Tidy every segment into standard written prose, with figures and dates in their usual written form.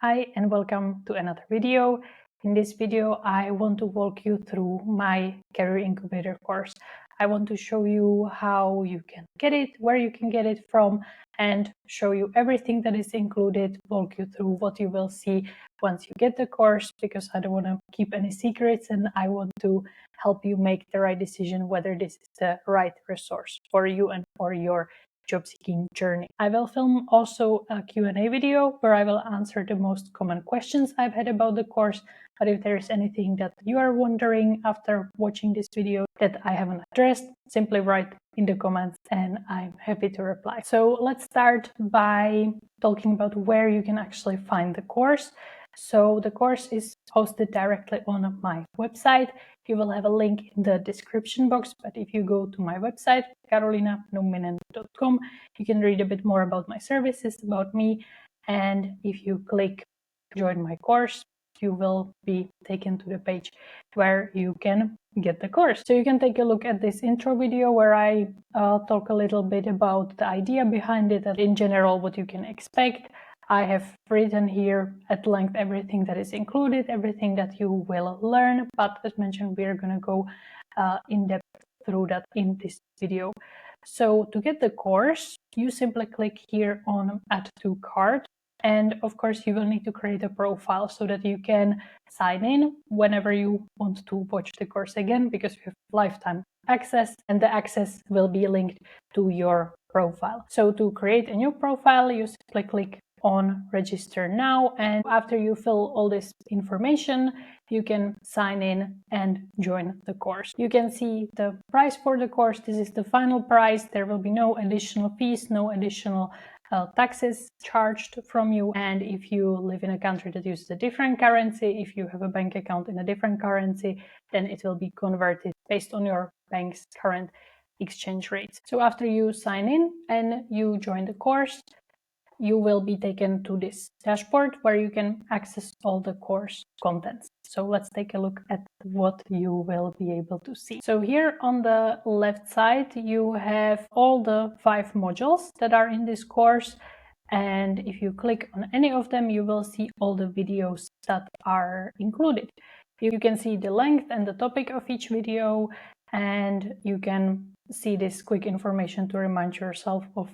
Hi and welcome to another video. In this video, I want to walk you through my Career Incubator course. I want to show you how you can get it, where you can get it from, and show you everything that is included, walk you through what you will see once you get the course, because I don't want to keep any secrets and I want to help you make the right decision whether this is the right resource for you and for your job seeking journey. I will film also a Q&A video where I will answer the most common questions I've had about the course. But if there is anything that you are wondering after watching this video that I haven't addressed, simply write in the comments and I'm happy to reply. So let's start by talking about where you can actually find the course. So the course is hosted directly on my website. You will have a link in the description box, but if you go to my website, carolinanumminen.com, you can read a bit more about my services, about me, and if you click join my course, you will be taken to the page where you can get the course. So you can take a look at this intro video where I talk a little bit about the idea behind it and in general what you can expect. I have written here at length everything that is included, everything that you will learn, but as mentioned, we are going to go in depth through that in this video. So to get the course, you simply click here on Add to Cart. And of course, you will need to create a profile so that you can sign in whenever you want to watch the course again, because you have lifetime access and the access will be linked to your profile. So to create a new profile, you simply click on register now, and after you fill all this information, you can sign in and join the course. You can see the price for the course. This is the final price. There will be no additional fees, no additional taxes charged from you. And if you live in a country that uses a different currency, if you have a bank account in a different currency, then it will be converted based on your bank's current exchange rates. So after you sign in and you join the course, you will be taken to this dashboard where you can access all the course contents. So let's take a look at what you will be able to see. So here on the left side, you have all the 5 modules that are in this course. And if you click on any of them, you will see all the videos that are included. You can see the length and the topic of each video, and you can see this quick information to remind yourself of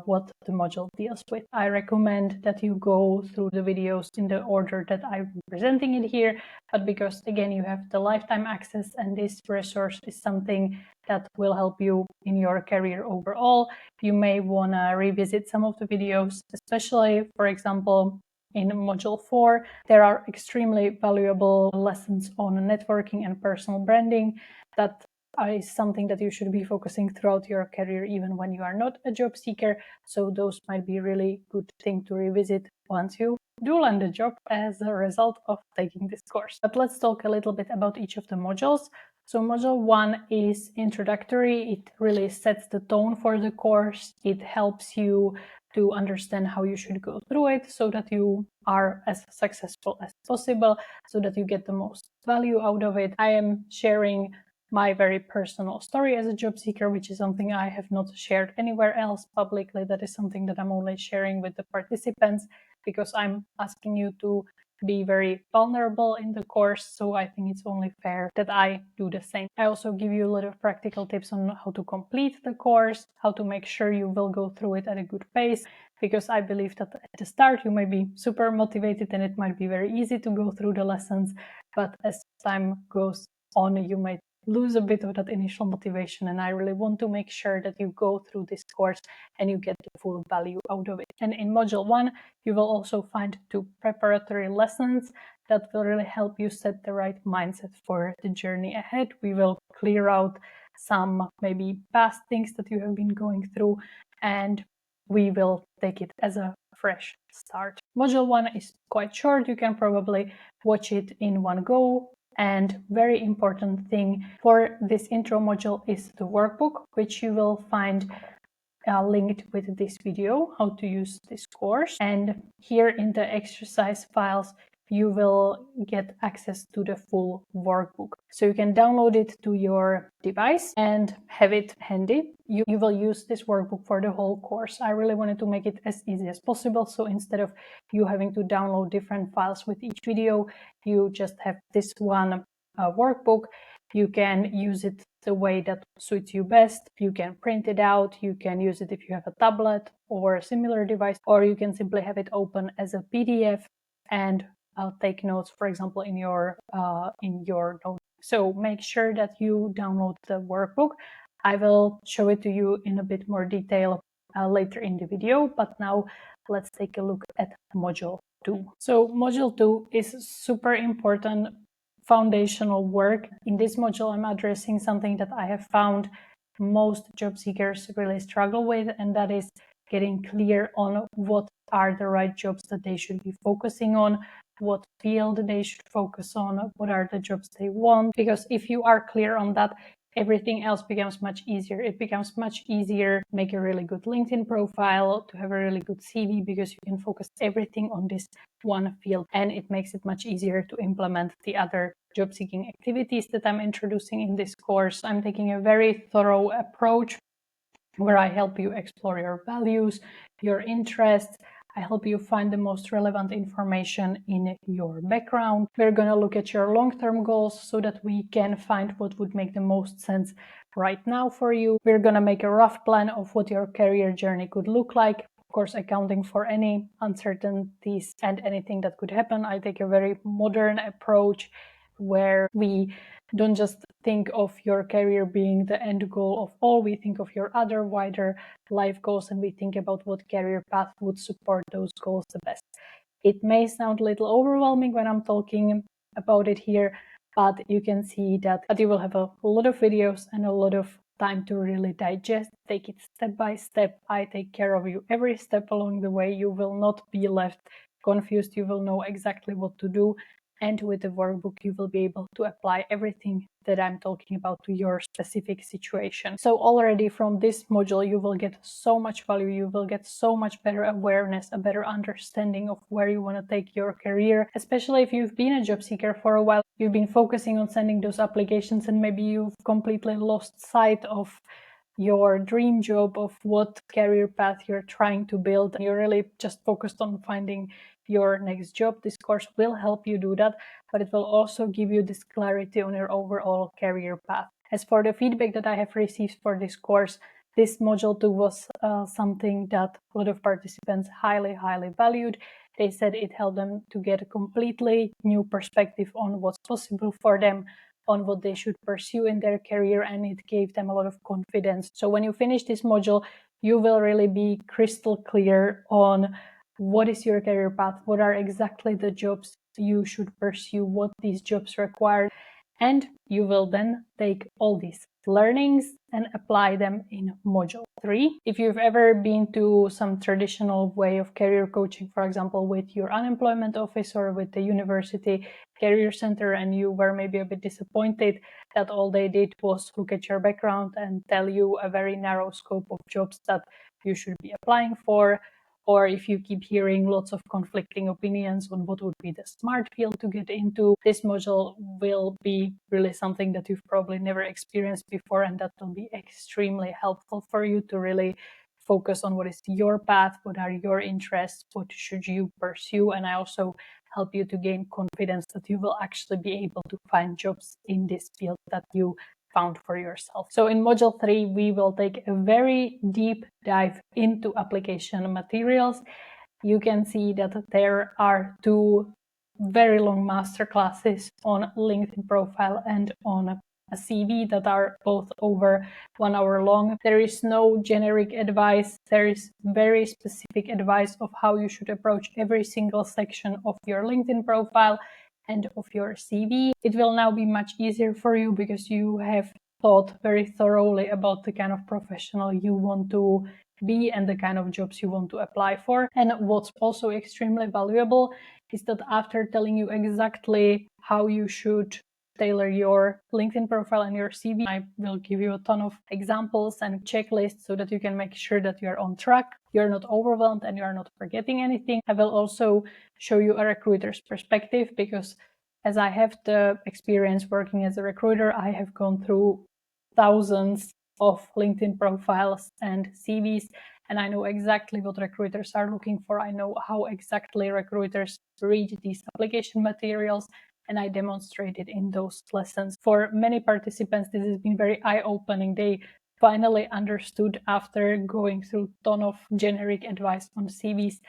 what the module deals with. I recommend that you go through the videos in the order that I'm presenting it here, but because again you have the lifetime access and this resource is something that will help you in your career overall, you may want to revisit some of the videos, especially for example in module 4, there are extremely valuable lessons on networking and personal branding that is something that you should be focusing throughout your career, even when you are not a job seeker. So those might be really good thing to revisit once you do land a job as a result of taking this course. But let's talk a little bit about each of the modules. So module 1 is introductory. It really sets the tone for the course. It helps you to understand how you should go through it so that you are as successful as possible, so that you get the most value out of it. I am sharing my very personal story as a job seeker, which is something I have not shared anywhere else publicly. That is something that I'm only sharing with the participants because I'm asking you to be very vulnerable in the course. So I think it's only fair that I do the same. I also give you a lot of practical tips on how to complete the course, how to make sure you will go through it at a good pace, because I believe that at the start you might be super motivated and it might be very easy to go through the lessons, but as time goes on, you might lose a bit of that initial motivation, and I really want to make sure that you go through this course and you get the full value out of it. And in module 1, you will also find 2 preparatory lessons that will really help you set the right mindset for the journey ahead. We will clear out some maybe past things that you have been going through, and we will take it as a fresh start. Module 1 is quite short. You can probably watch it in one go. And very important thing for this intro module is the workbook, which you will find linked with this video, how to use this course. And here in the exercise files, you will get access to the full workbook. So you can download it to your device and have it handy. You will use this workbook for the whole course. I really wanted to make it as easy as possible. So instead of you having to download different files with each video, you just have this one workbook. You can use it the way that suits you best. You can print it out. You can use it if you have a tablet or a similar device, or you can simply have it open as a PDF and take notes, for example, in your note. So make sure that you download the workbook. I will show it to you in a bit more detail later in the video, but now let's take a look at module 2. So module 2 is super important foundational work. In this module, I'm addressing something that I have found most job seekers really struggle with, and that is getting clear on what are the right jobs that they should be focusing on, what field they should focus on, what are the jobs they want. Because if you are clear on that, everything else becomes much easier. It becomes much easier to make a really good LinkedIn profile, to have a really good CV, because you can focus everything on this one field, and it makes it much easier to implement the other job seeking activities that I'm introducing in this course. I'm taking a very thorough approach where I help you explore your values, your interests. I help you find the most relevant information in your background. We're going to look at your long-term goals so that we can find what would make the most sense right now for you. We're going to make a rough plan of what your career journey could look like, of course, accounting for any uncertainties and anything that could happen. I take a very modern approach where we don't just think of your career being the end goal of all. We think of your other wider life goals, and we think about what career path would support those goals the best. It may sound a little overwhelming when I'm talking about it here, but you can see that you will have a lot of videos and a lot of time to really digest, take it step by step. I take care of you every step along the way. You will not be left confused. You will know exactly what to do. And with the workbook, you will be able to apply everything that I'm talking about to your specific situation. So already from this module, you will get so much value. You will get so much better awareness, a better understanding of where you want to take your career, especially if you've been a job seeker for a while. You've been focusing on sending those applications, and maybe you've completely lost sight of your dream job, of what career path you're trying to build. You're really just focused on finding your next job. This course will help you do that, but it will also give you this clarity on your overall career path. As for the feedback that I have received for this course, this module 2 was something that a lot of participants highly valued. They said it helped them to get a completely new perspective on what's possible for them, on what they should pursue in their career, and it gave them a lot of confidence. So when you finish this module, you will really be crystal clear on what is your career path, what are exactly the jobs you should pursue, what these jobs require, and you will then take all these learnings and apply them in module 3. If you've ever been to some traditional way of career coaching, for example, with your unemployment office or with the university career center, and you were maybe a bit disappointed that all they did was look at your background and tell you a very narrow scope of jobs that you should be applying for, or if you keep hearing lots of conflicting opinions on what would be the smart field to get into, this module will be really something that you've probably never experienced before, and that will be extremely helpful for you to really focus on what is your path, what are your interests, what should you pursue, and I also help you to gain confidence that you will actually be able to find jobs in this field that you found for yourself. So in module 3, we will take a very deep dive into application materials. You can see that there are 2 very long masterclasses on LinkedIn profile and on a CV that are both over 1 hour long. There is no generic advice. There is very specific advice of how you should approach every single section of your LinkedIn profile and of your CV. It will now be much easier for you because you have thought very thoroughly about the kind of professional you want to be and the kind of jobs you want to apply for. And what's also extremely valuable is that after telling you exactly how you should tailor your LinkedIn profile and your CV. I will give you a ton of examples and checklists so that you can make sure that you're on track, you're not overwhelmed, and you're not forgetting anything. I will also show you a recruiter's perspective, because as I have the experience working as a recruiter, I have gone through thousands of LinkedIn profiles and CVs, and I know exactly what recruiters are looking for. I know how exactly recruiters read these application materials, and I demonstrate it in those lessons. For many participants, this has been very eye-opening. They finally understood, after going through a ton of generic advice on CVs,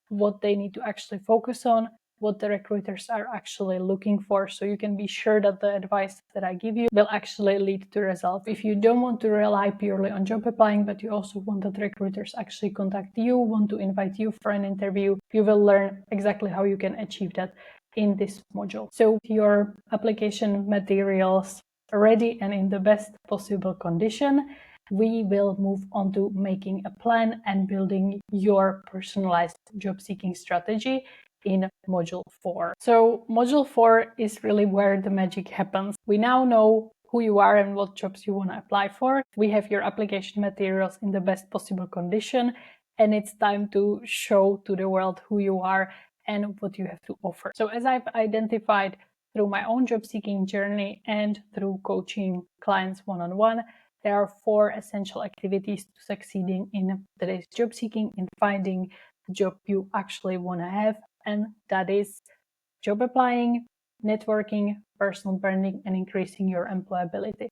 what they need to actually focus on, what the recruiters are actually looking for. So you can be sure that the advice that I give you will actually lead to results. If you don't want to rely purely on job applying, but you also want that recruiters actually contact you, want to invite you for an interview, you will learn exactly how you can achieve that in this module. So your application materials ready and in the best possible condition, we will move on to making a plan and building your personalized job seeking strategy in module 4. So module 4 is really where the magic happens. We now know who you are and what jobs you want to apply for. We have your application materials in the best possible condition, and it's time to show to the world who you are and what you have to offer. So as I've identified through my own job seeking journey and through coaching clients one-on-one, there are 4 essential activities to succeeding in today's job seeking, in finding the job you actually want to have, and that is job applying, networking, personal branding, and increasing your employability.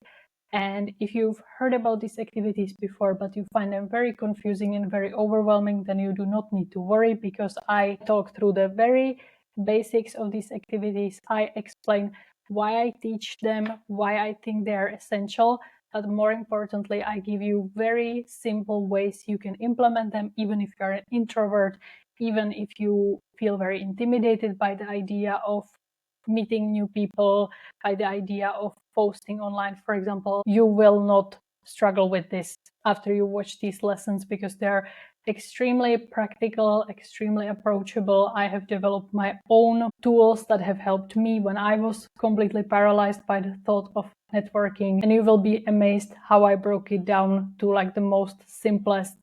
And if you've heard about these activities before, but you find them very confusing and very overwhelming, then you do not need to worry, because I talk through the very basics of these activities. I explain why I teach them, why I think they are essential, but more importantly, I give you very simple ways you can implement them, even if you're an introvert, even if you feel very intimidated by the idea of meeting new people, by the idea of posting online, for example. You will not struggle with this after you watch these lessons, because they're extremely practical, extremely approachable. I have developed my own tools that have helped me when I was completely paralyzed by the thought of networking, and you will be amazed how I broke it down to like the most simplest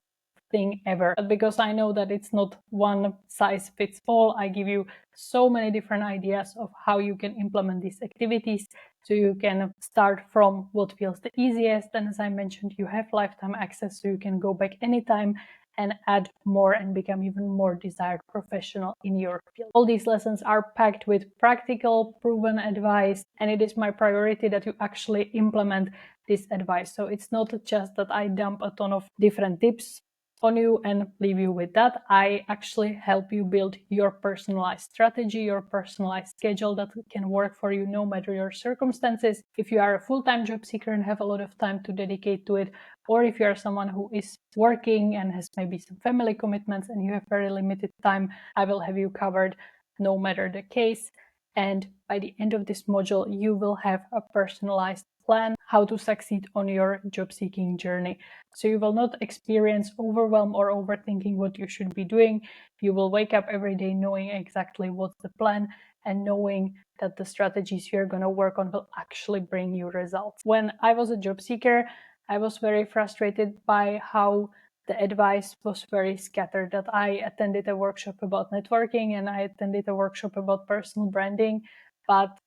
thing ever. But because I know that it's not one size fits all, I give you so many different ideas of how you can implement these activities, so you can start from what feels the easiest. And as I mentioned, you have lifetime access, so you can go back anytime and add more and become even more desired professional in your field. All these lessons are packed with practical, proven advice, and it is my priority that you actually implement this advice. So it's not just that I dump a ton of different tips on you and leave you with that. I actually help you build your personalized strategy, your personalized schedule that can work for you no matter your circumstances. If you are a full-time job seeker and have a lot of time to dedicate to it, or if you are someone who is working and has maybe some family commitments and you have very limited time, I will have you covered no matter the case. And by the end of this module, you will have a personalized plan how to succeed on your job seeking journey. So you will not experience overwhelm or overthinking what you should be doing. You will wake up every day knowing exactly what's the plan and knowing that the strategies you're going to work on will actually bring you results. When I was a job seeker, I was very frustrated by how the advice was very scattered. That I attended a workshop about networking and I attended a workshop about personal branding, but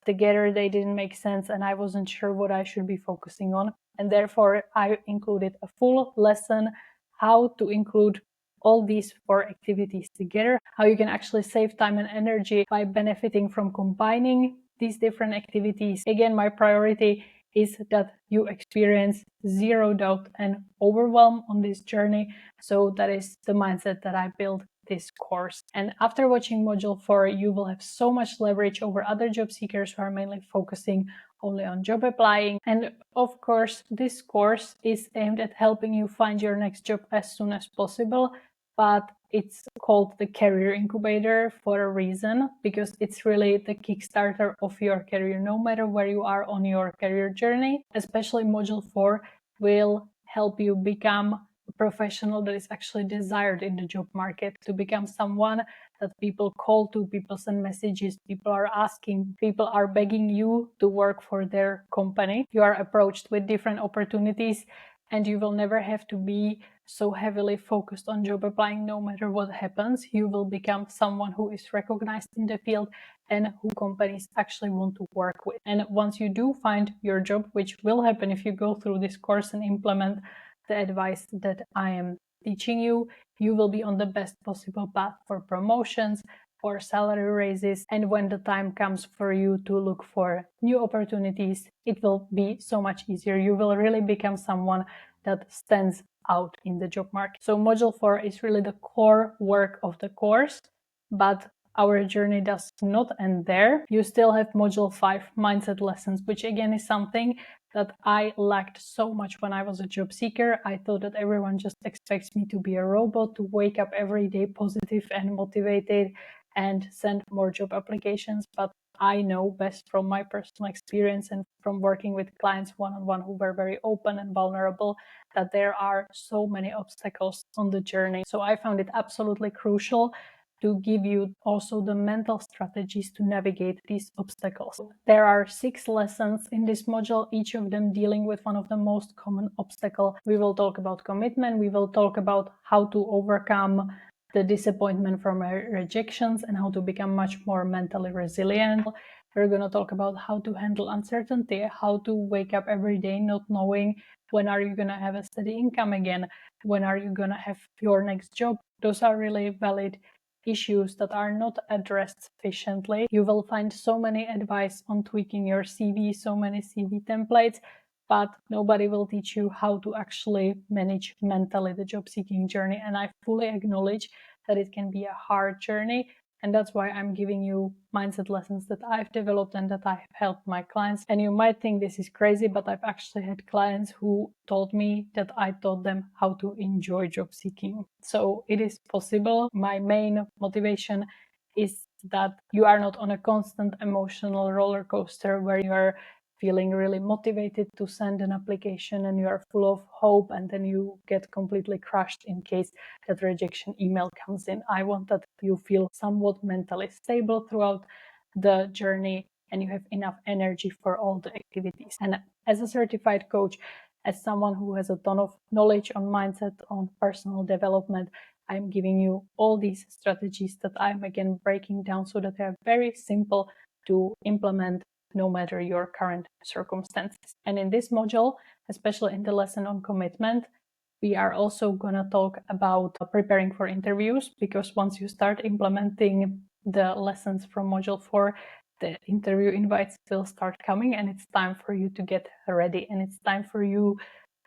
together they didn't make sense and I wasn't sure what I should be focusing on. And therefore I included a full lesson how to include all these 4 activities together, how you can actually save time and energy by benefiting from combining these different activities. Again, my priority is that you experience zero doubt and overwhelm on this journey. So that is the mindset that I built this course. And after watching module 4, you will have so much leverage over other job seekers who are mainly focusing only on job applying. And of course, this course is aimed at helping you find your next job as soon as possible, but it's called the Career Incubator for a reason, because it's really the Kickstarter of your career, no matter where you are on your career journey. Especially module 4 will help you become a professional that is actually desired in the job market, to become someone that people call to, people send messages, people are asking, people are begging you to work for their company. You are approached with different opportunities, and you will never have to be so heavily focused on job applying no matter what happens. You will become someone who is recognized in the field and who companies actually want to work with. And once you do find your job, which will happen if you go through this course and implement the advice that I am teaching you, you will be on the best possible path for promotions, for salary raises, and when the time comes for you to look for new opportunities, it will be so much easier. You will really become someone that stands out in the job market. So module 4 is really the core work of the course, but our journey does not end there. You still have module 5, mindset lessons, which again is something that I lacked so much when I was a job seeker. I thought that everyone just expects me to be a robot, to wake up every day positive and motivated and send more job applications. But I know best from my personal experience and from working with clients one-on-one who were very open and vulnerable, that there are so many obstacles on the journey. So I found it absolutely crucial to give you also the mental strategies to navigate these obstacles. There are 6 lessons in this module, each of them dealing with one of the most common obstacles. We will talk about commitment, we will talk about how to overcome the disappointment from rejections and how to become much more mentally resilient. We're going to talk about how to handle uncertainty, how to wake up every day not knowing when are you going to have a steady income again, when are you going to have your next job. Those are really valid issues that are not addressed sufficiently. You will find so many advice on tweaking your CV, so many CV templates, but nobody will teach you how to actually manage mentally the job seeking journey. And I fully acknowledge that it can be a hard journey. And that's why I'm giving you mindset lessons that I've developed and that I have helped my clients. And you might think this is crazy, but I've actually had clients who told me that I taught them how to enjoy job seeking. So it is possible. My main motivation is that you are not on a constant emotional roller coaster where you are feeling really motivated to send an application and you are full of hope, and then you get completely crushed in case that rejection email comes in. I want that you feel somewhat mentally stable throughout the journey and you have enough energy for all the activities. And as a certified coach, as someone who has a ton of knowledge on mindset, on personal development, I'm giving you all these strategies that I'm again breaking down so that they're very simple to implement no matter your current circumstances. And in this module, especially in the lesson on commitment, we are also going to talk about preparing for interviews, because once you start implementing the lessons from module 4, the interview invites will start coming and it's time for you to get ready, and it's time for you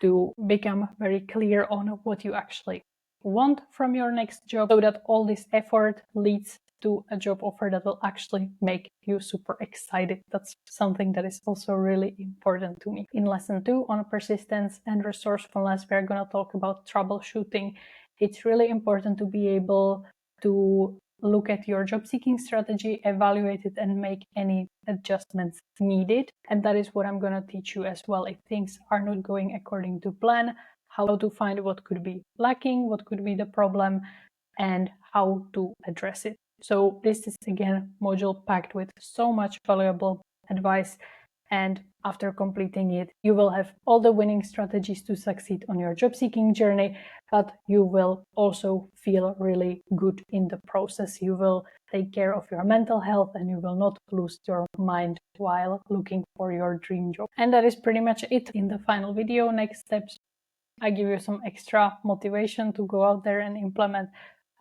to become very clear on what you actually want from your next job, so that all this effort leads to a job offer that will actually make you super excited. That's something that is also really important to me. In lesson 2 on persistence and resourcefulness, we're going to talk about troubleshooting. It's really important to be able to look at your job seeking strategy, evaluate it, and make any adjustments needed. And that is what I'm going to teach you as well. If things are not going according to plan, how to find what could be lacking, what could be the problem, and how to address it. So this is again module packed with so much valuable advice, and after completing it, you will have all the winning strategies to succeed on your job seeking journey, but you will also feel really good in the process. You will take care of your mental health and you will not lose your mind while looking for your dream job. And that is pretty much it. In the final video, next steps, I give you some extra motivation to go out there and implement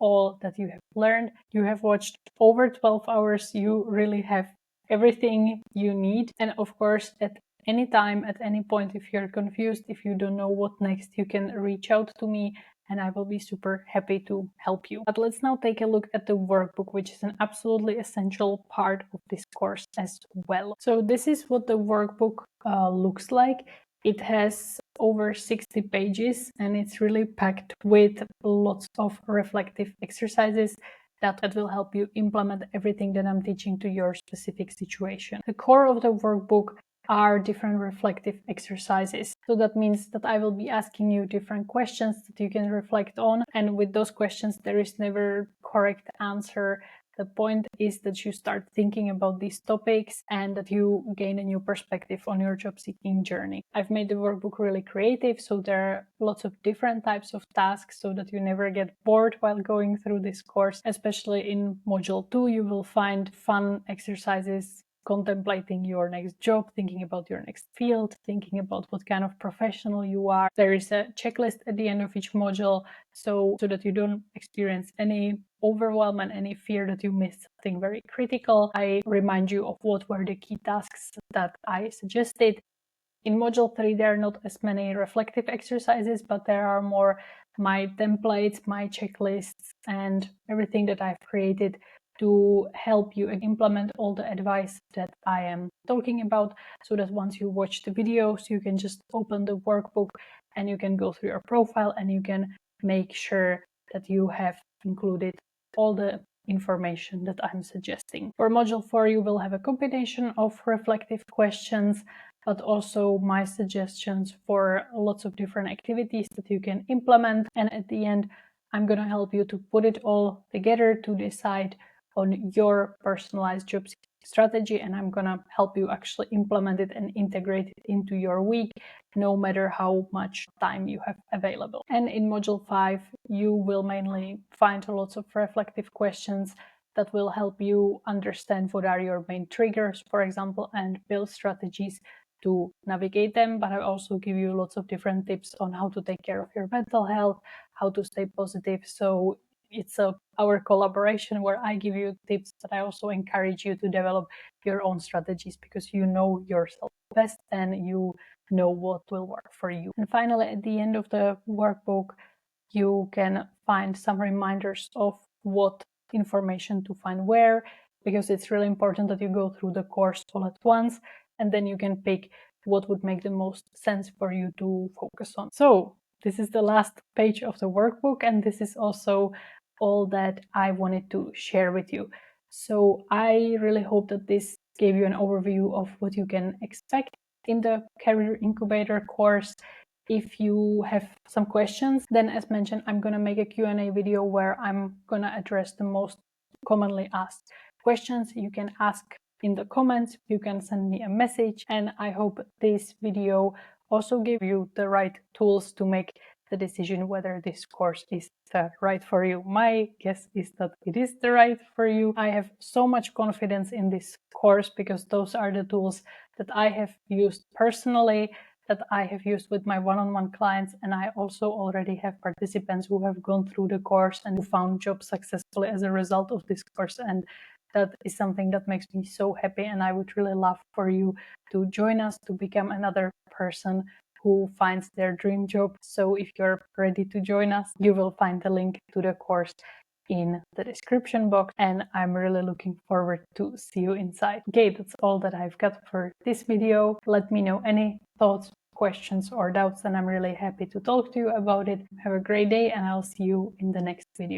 all that you have learned. You have watched over 12 hours. You really have everything you need. And of course, at any time, at any point, if you're confused, if you don't know what next, you can reach out to me and I will be super happy to help you. But let's now take a look at the workbook, which is an absolutely essential part of this course as well. So this is what the workbook looks like. It has over 60 pages and it's really packed with lots of reflective exercises that will help you implement everything that I'm teaching to your specific situation. The core of the workbook are different reflective exercises. So that means that I will be asking you different questions that you can reflect on. And with those questions, there is never correct answer. The point is that you start thinking about these topics and that you gain a new perspective on your job seeking journey. I've made the workbook really creative, so there are lots of different types of tasks so that you never get bored while going through this course. Especially in module 2, you will find fun exercises contemplating your next job, thinking about your next field, thinking about what kind of professional you are. There is a checklist at the end of each module so that you don't experience any overwhelm and any fear that you missed something very critical. I remind you of what were the key tasks that I suggested. In module 3, there are not as many reflective exercises, but there are more my templates, my checklists, and everything that I've created to help you implement all the advice that I am talking about, so that once you watch the videos, you can just open the workbook and you can go through your profile and you can make sure that you have included all the information that I'm suggesting. For module 4, you will have a combination of reflective questions, but also my suggestions for lots of different activities that you can implement. And at the end, I'm going to help you to put it all together to decide on your personalized job strategy, and I'm going to help you actually implement it and integrate it into your week, no matter how much time you have available. And in module 5, you will mainly find lots of reflective questions that will help you understand what are your main triggers, for example, and build strategies to navigate them. But I also give you lots of different tips on how to take care of your mental health, how to stay positive. So it's our collaboration where I give you tips, but I also encourage you to develop your own strategies because you know yourself best and you know what will work for you. And finally, at the end of the workbook, you can find some reminders of what information to find where, because it's really important that you go through the course all at once, and then you can pick what would make the most sense for you to focus on. So this is the last page of the workbook, and this is also all that I wanted to share with you. So I really hope that this gave you an overview of what you can expect in the Career Incubator course. If you have some questions, then as mentioned, I'm going to make a Q&A video where I'm going to address the most commonly asked questions. You can ask in the comments, you can send me a message, and I hope this video also gave you the right tools to make the decision whether this course is the right for you. My guess is that it is the right for you. I have so much confidence in this course because those are the tools that I have used personally, that I have used with my one-on-one clients, and I also already have participants who have gone through the course and who found jobs successfully as a result of this course, and that is something that makes me so happy, and I would really love for you to join us to become another person who finds their dream job. So if you're ready to join us, you will find the link to the course in the description box, and I'm really looking forward to see you inside. Okay, that's all that I've got for this video. Let me know any thoughts, questions, or doubts, and I'm really happy to talk to you about it. Have a great day, and I'll see you in the next video.